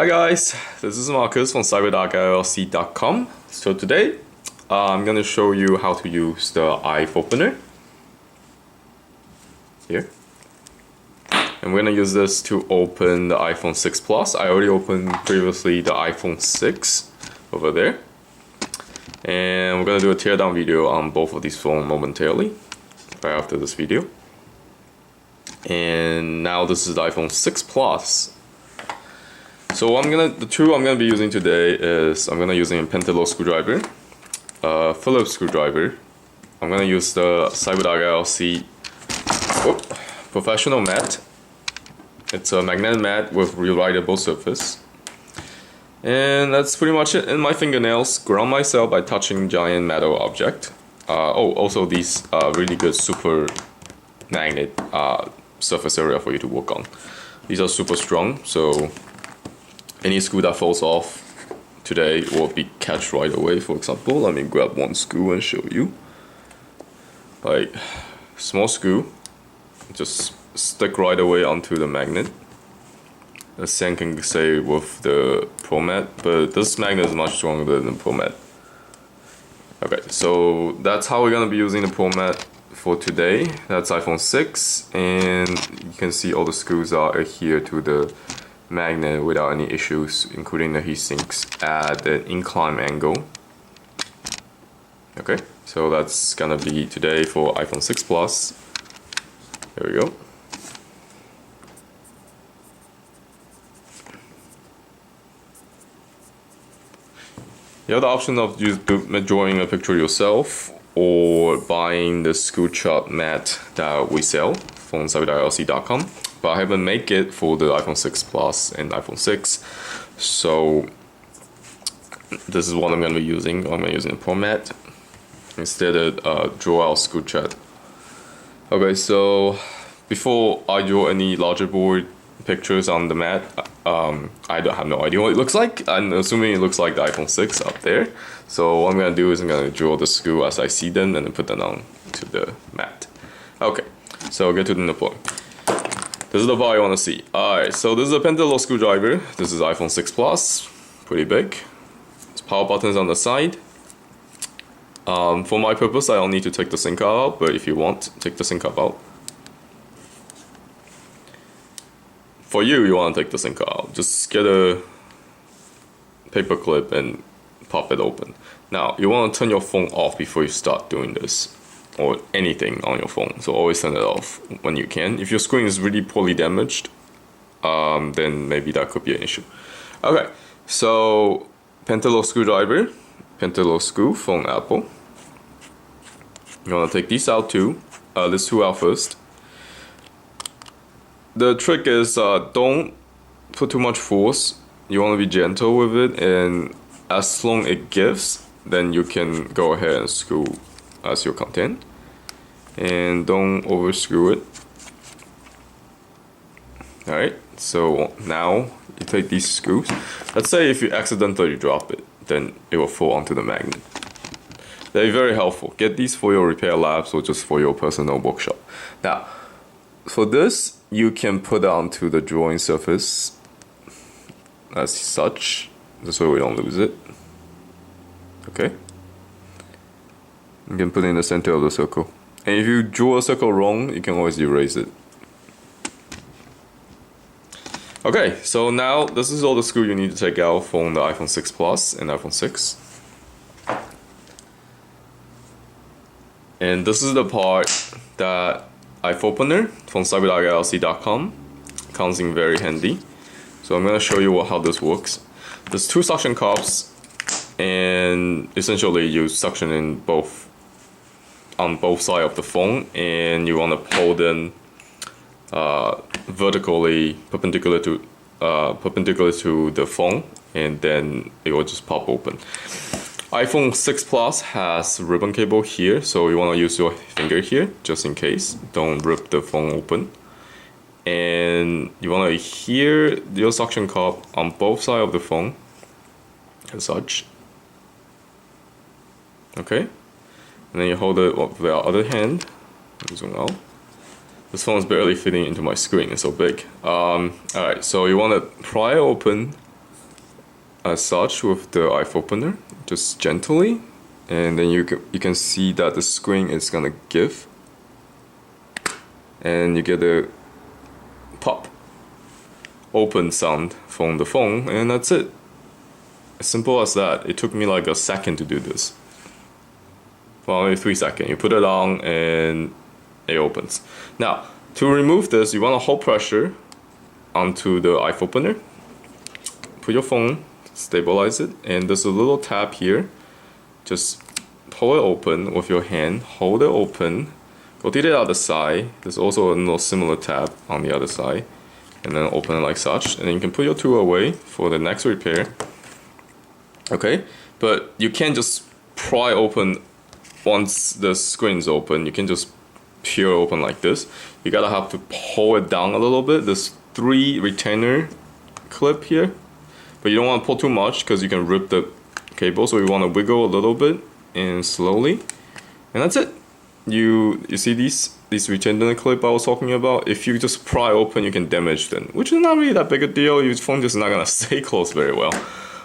Hi guys, this is Marcus from CyberDocLLCcom. So today I'm going to show you how to use the iPhopener here. And we're going to use this to open the iPhone 6 Plus. I already opened previously the iPhone 6 over there. And we're going to do a teardown video on both of these phones momentarily, right after this video. And now this is the iPhone 6 Plus. So the tool I'm gonna be using today is I'm gonna using a pentalobe screwdriver, Phillips screwdriver. I'm gonna use the CyberDocLLC professional mat. It's a magnetic mat with rewritable surface. And that's pretty much it. And my fingernails, ground myself by touching giant metal object. Also these really good super magnet surface area for you to work on. These are super strong, so any screw that falls off today will be catch right away. For example, let me grab one screw and show you. Like, small screw, just stick right away onto the magnet. The same can say with the Pro Mat, but this magnet is much stronger than the Pro Mat. Okay, so that's how we're gonna be using the Pro Mat for today. That's iPhone 6, and you can see all the screws are adhered to the magnet without any issues, including the heat sinks at an incline angle. Okay, so that's gonna be today for iPhone 6 Plus. There we go. You have the option of drawing a picture yourself or buying the screw chop mat that we sell from CyberDocLLCcom. But I haven't made it for the iPhone 6 Plus and iPhone 6, so this is what I'm going to be using. I'm going to be using a Pro Mat instead of draw out screw chat. Okay, so before I draw any larger board pictures on the mat, I don't have no idea what it looks like. I'm assuming it looks like the iPhone 6 up there. So what I'm going to do is I'm going to draw the screw as I see them and then put them on to the mat. Okay, so get to the point. This is the part you want to see. Alright, so this is a pentalobe screwdriver. This is iPhone 6 Plus, pretty big. There's power buttons on the side. For my purpose, I don't need to take the SIM card out, but if you want, take the SIM card out. For you want to take the SIM card out. Just get a paper clip and pop it open. Now, you want to turn your phone off before you start doing this, or anything on your phone, so always turn it off when you can. If your screen is really poorly damaged, then maybe that could be an issue. Okay, so pentalobe screwdriver, pentalobe screw from Apple. You want to take these out too. This two out first. The trick is don't put too much force. You want to be gentle with it, and as long as it gives, then you can go ahead and screw as your content, and don't over screw it. Alright, so now you take these screws. Let's say if you accidentally drop it, then it will fall onto the magnet. They're very helpful. Get these for your repair labs or just for your personal workshop. Now, for this, you can put it onto the drawing surface as such. This way we don't lose it. Okay. You can put it in the center of the circle. And if you draw a circle wrong, you can always erase it. Okay, so now this is all the screw you need to take out from the iPhone 6 Plus and iPhone 6. And this is the part that iPhopener from CyberDocLLCcom comes in very handy. So I'm going to show you how this works. There's two suction cups, and essentially you suction in on both sides of the phone, and you want to hold them vertically perpendicular to the phone, and then it will just pop open. iPhone 6 Plus has ribbon cable here, so you want to use your finger here just in case. Don't rip the phone open. And you want to adhere your suction cup on both sides of the phone as such. Okay, and then you hold it with the other hand. Zoom out. This phone is barely fitting into my screen, it's so big. Alright, so you want to pry open as such with the iPhopener, just gently, and then you can see that the screen is gonna give, and you get a pop open sound from the phone, and that's it. As simple as that. It took me like a second to do this. Well, only 3 seconds. You put it on and it opens. Now, to remove this, you want to hold pressure onto the iPhopener. Put your phone, stabilize it, and there's a little tab here. Just pull it open with your hand, hold it open, rotate it out the side. There's also a little similar tab on the other side, and then open it like such. And then you can put your tool away for the next repair. Okay, but you can't just pry open once the screen's open. You can just peel open like this. You gotta have to pull it down a little bit. There's 3 retainer clip here, but you don't want to pull too much because you can rip the cable. So you want to wiggle a little bit and slowly, and that's it. You see these retainer clip I was talking about? If you just pry open, you can damage them, which is not really that big a deal. Your phone just not gonna stay closed very well.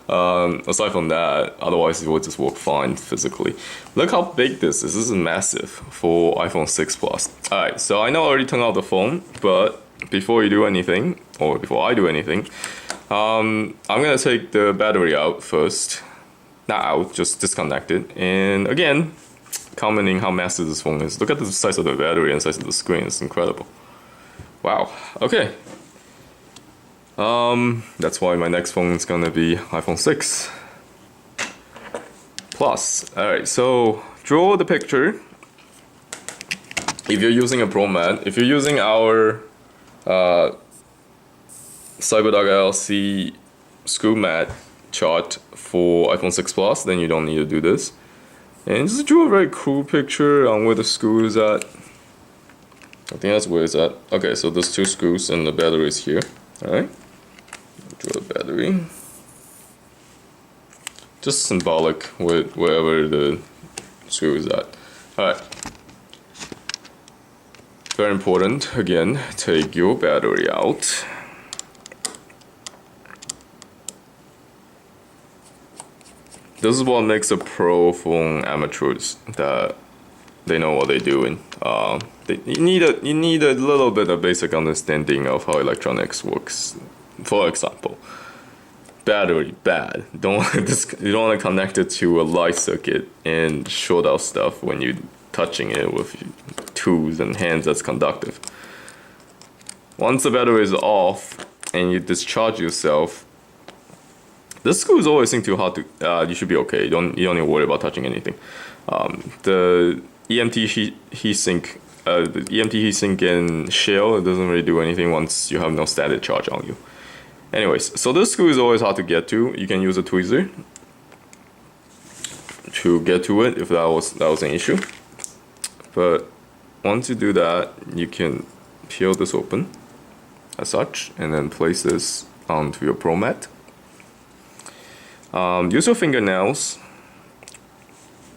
Aside from that, otherwise it will just work fine physically. Look how big this is. This is massive for iPhone 6 Plus. Alright, so I know I already turned out the phone, but before you do anything, or before I do anything, I'm gonna take the battery out first. Not out, just disconnect it. And again, commenting how massive this phone is. Look at the size of the battery and size of the screen. It's incredible. Wow. Okay. That's why my next phone is gonna be iPhone 6 Plus. Alright, so draw the picture. If you're using a Pro Mat, if you're using our CyberDocLLC screw mat chart for iPhone 6 Plus, then you don't need to do this. And just draw a very cool picture on where the screw is at. I think that's where it's at. Okay, so there's 2 screws and the battery is here. Alright. Draw the battery. Just symbolic with wherever the screw is at. Alright. Very important, again, take your battery out. This is what makes a pro phone amateurs, that they know what they're doing. You need a little bit of basic understanding of how electronics works. For example, battery bad. You don't want to connect it to a light circuit and short out stuff when you're touching it with tools and hands that's conductive. Once the battery is off and you discharge yourself, the screws always seem too hot to. You should be okay. You don't need to worry about touching anything. The EMT heatsink, and shell, it doesn't really do anything once you have no static charge on you. Anyways, so this screw is always hard to get to. You can use a tweezer to get to it if that was an issue. But once you do that, you can peel this open as such, and then place this onto your Pro Mat. Use your fingernails.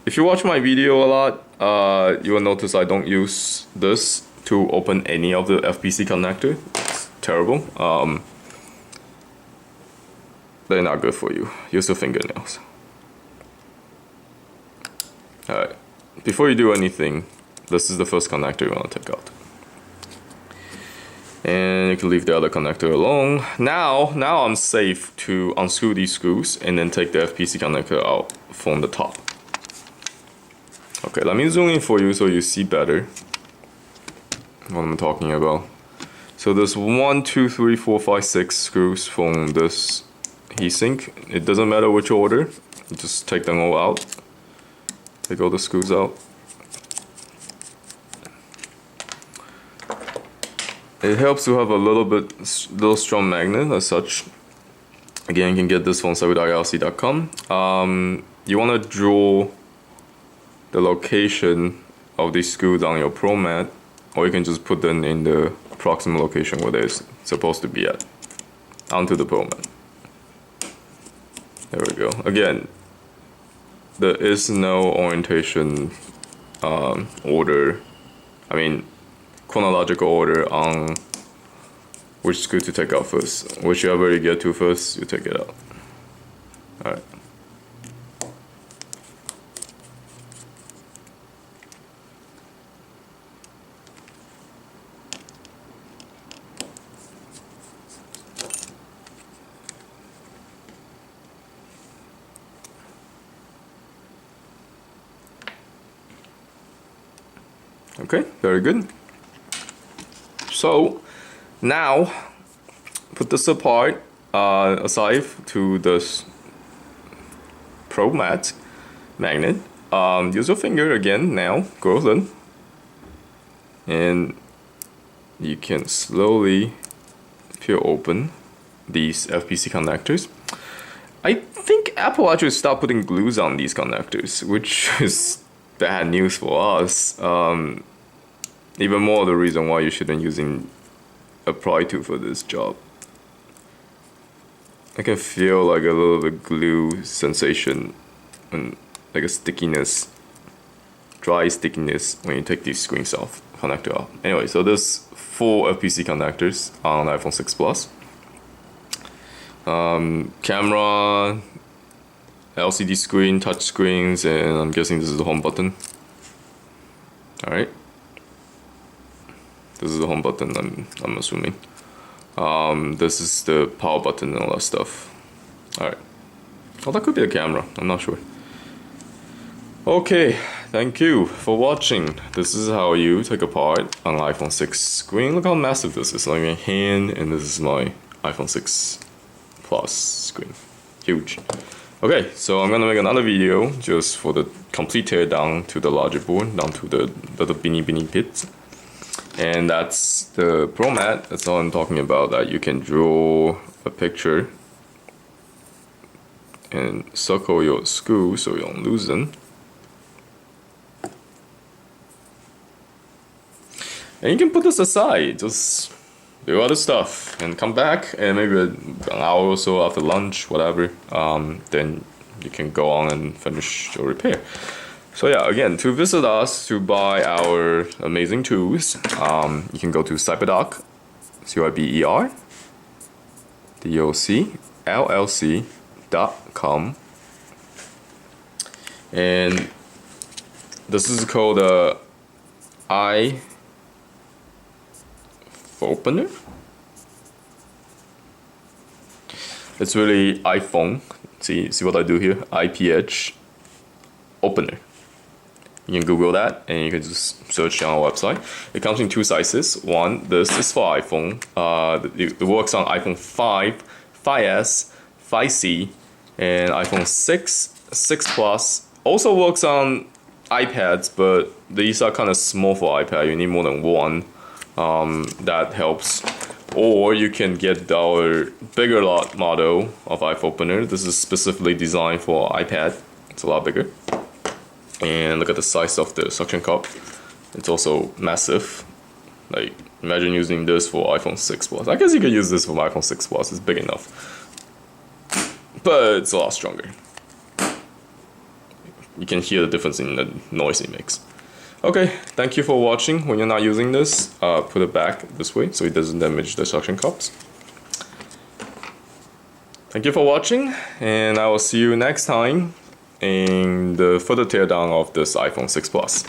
If you watch my video a lot, you will notice I don't use this to open any of the FPC connector. It's terrible. They're not good for you. Use your fingernails. Alright, before you do anything, this is the first connector you want to take out. And you can leave the other connector alone. Now I'm safe to unscrew these screws and then take the FPC connector out from the top. Okay, let me zoom in for you so you see better what I'm talking about. So there's 1, 2, 3, 4, 5, 6 screws from this heatsink. It doesn't matter which order, you just take them all out. Take all the screws out. It helps to have a little strong magnet as such. Again, you can get this from CyberDocLLCcom. You want to draw the location of these screws on your Pro Mat, or you can just put them in the proximal location where they're supposed to be at, onto the Pro Mat. There we go. Again, there is no orientation order. Chronological order on which screw to take out first. Whichever you get to first, you take it out. Alright. Okay, very good. So now put this apart, aside to this Pro Mat magnet. Use your finger again now, go in, and you can slowly peel open these FPC connectors. I think Apple actually stopped putting glues on these connectors, which is bad news for us. Even more the reason why you shouldn't using a pry tool for this job. I can feel like a little bit glue sensation and like a stickiness, dry stickiness when you take these screens off, connector off. Anyway, so there's 4 FPC connectors on iPhone 6 Plus. Camera, LCD screen, touch screens, and I'm guessing this is the home button. Alright. This is the home button, I'm assuming. This is the power button and all that stuff. Alright. Oh, that could be a camera, I'm not sure. Okay, thank you for watching. This is how you take apart an iPhone 6 screen. Look how massive this is, like my hand, and this is my iPhone 6 Plus screen. Huge. Okay, so I'm gonna make another video just for the complete teardown to the larger board, down to the little beanie bits. And that's the Pro Mat. That's all I'm talking about, that you can draw a picture and circle your screw so you don't loosen. And you can put this aside, just do other stuff and come back, and maybe an hour or so after lunch, whatever, then you can go on and finish your repair. So yeah, again, to visit us, to buy our amazing tools, you can go to CyberDoc, CyberDocLLCcom, and this is called the iPhopener. It's really iPhone. See what I do here? IPH opener. You can Google that, and you can just search on our website. It comes in 2 sizes. One, this is for iPhone. It works on iPhone 5, 5S, 5C, and iPhone 6, 6 Plus. Also works on iPads, but these are kind of small for iPad. You need more than one. That helps. Or you can get our bigger lot model of iPhopener. This is specifically designed for iPad. It's a lot bigger. And look at the size of the suction cup. It's also massive. Like, imagine using this for iPhone 6 Plus. I guess you could use this for my iPhone 6 Plus. It's big enough. But it's a lot stronger. You can hear the difference in the noise it makes. Okay, thank you for watching. When you're not using this, put it back this way so it doesn't damage the suction cups. Thank you for watching, and I will see you next time in the further teardown of this iPhone 6 Plus.